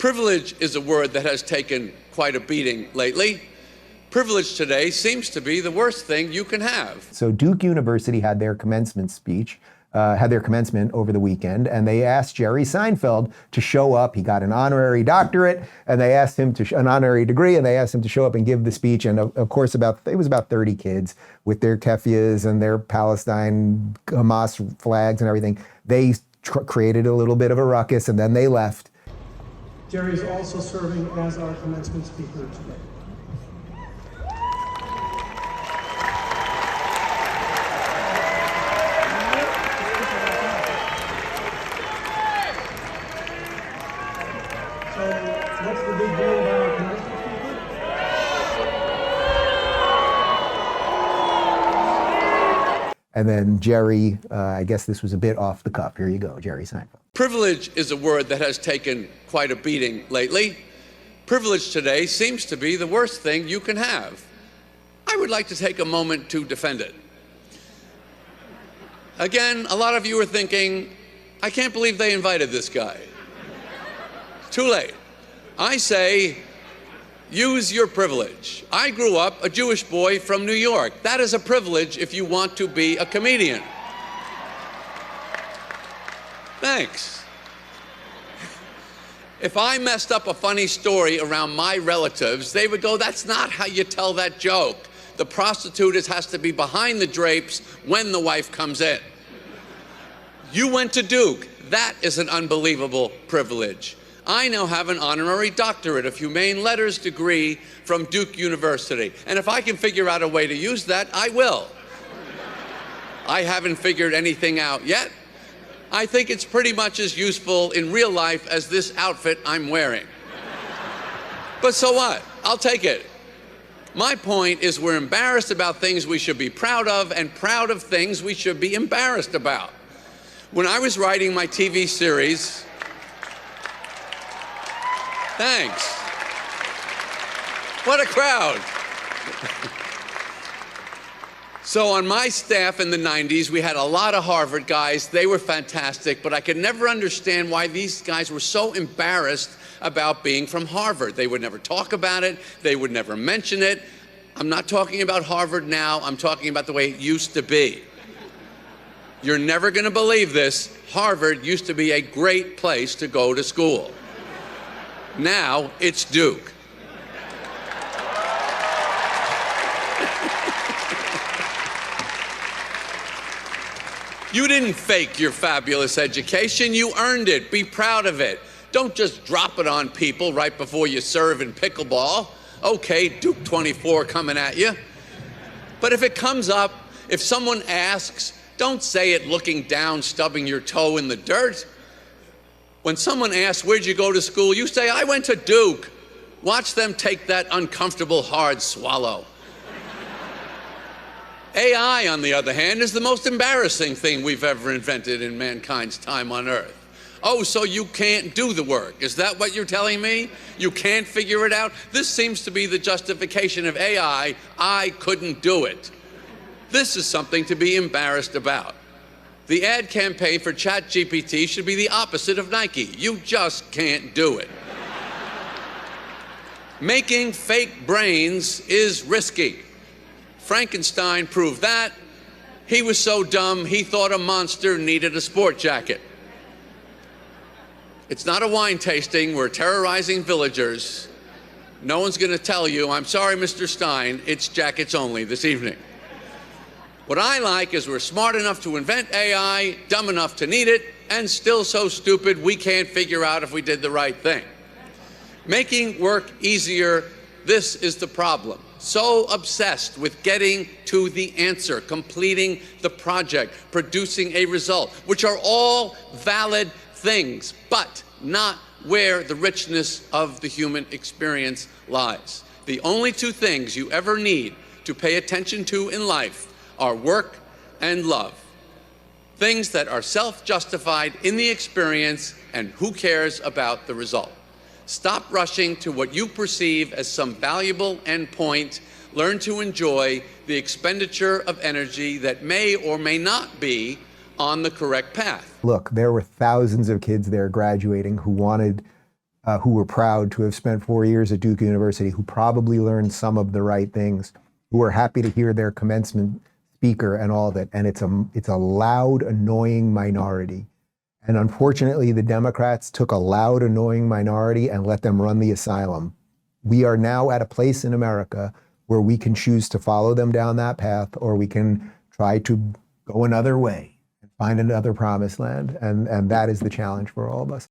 Privilege is a word that has taken quite a beating lately. Privilege today seems to be the worst thing you can have. So Duke University had their commencement speech, had their commencement over the weekend, and they asked Jerry Seinfeld to show up. He got an honorary doctorate, and they asked him to, an honorary degree, and they asked him to show up and give the speech. And of course, it was about 30 kids with their kefias and their Palestine Hamas flags and everything. They created a little bit of a ruckus, and then they left. Jerry is also serving as our commencement speaker today. So, what's the big deal about our commencement speaker? And then Jerry, I guess this was a bit off the cuff. Here you go, Jerry Seinfeld. Privilege is a word that has taken quite a beating lately. Privilege today seems to be the worst thing you can have. I would like to take a moment to defend it. Again, a lot of you are thinking, I can't believe they invited this guy. Too late. I say, use your privilege. I grew up a Jewish boy from New York. That is a privilege if you want to be a comedian. Thanks. If I messed up a funny story around my relatives, they would go, that's not how you tell that joke. The prostitute has to be behind the drapes when the wife comes in. You went to Duke. That is an unbelievable privilege. I now have an honorary doctorate of humane letters degree from Duke University. And if I can figure out a way to use that, I will. I haven't figured anything out yet. I think it's pretty much as useful in real life as this outfit I'm wearing. But so what? I'll take it. My point is we're embarrassed about things we should be proud of and proud of things we should be embarrassed about. When I was writing my TV series, thanks. What a crowd. So on my staff in the 90s, we had a lot of Harvard guys. They were fantastic, but I could never understand why these guys were so embarrassed about being from Harvard. They would never talk about it. They would never mention it. I'm not talking about Harvard now. I'm talking about the way it used to be. You're never going to believe this. Harvard used to be a great place to go to school. Now it's Duke. You didn't fake your fabulous education. You earned it. Be proud of it. Don't just drop it on people right before you serve in pickleball. Okay, Duke 24 coming at you. But if it comes up, if someone asks, don't say it looking down, stubbing your toe in the dirt. When someone asks, where'd you go to school? You say, I went to Duke. Watch them take that uncomfortable, hard swallow. AI, on the other hand, is the most embarrassing thing we've ever invented in mankind's time on Earth. Oh, so you can't do the work. Is that what you're telling me? You can't figure it out? This seems to be the justification of AI. I couldn't do it. This is something to be embarrassed about. The ad campaign for ChatGPT should be the opposite of Nike. You just can't do it. Making fake brains is risky. Frankenstein proved that. He was so dumb, he thought a monster needed a sport jacket. It's not a wine tasting. We're terrorizing villagers. No one's going to tell you, I'm sorry, Mr. Stein, it's jackets only this evening. What I like is we're smart enough to invent AI, dumb enough to need it, and still so stupid we can't figure out if we did the right thing. Making work easier, this is the problem. So obsessed with getting to the answer, completing the project, producing a result, which are all valid things, but not where the richness of the human experience lies. The only two things you ever need to pay attention to in life are work and love. Things that are self-justified in the experience, and who cares about the result? Stop rushing to what you perceive as some valuable endpoint. Learn to enjoy the expenditure of energy that may or may not be on the correct path. Look, there were thousands of kids there graduating who wanted who were proud to have spent 4 years at Duke University, who probably learned some of the right things, who are happy to hear their commencement speaker and all of it. And it's a loud, annoying minority. And unfortunately, the Democrats took a loud, annoying minority and let them run the asylum. We are now at a place in America where we can choose to follow them down that path, or we can try to go another way and find another promised land. And that is the challenge for all of us.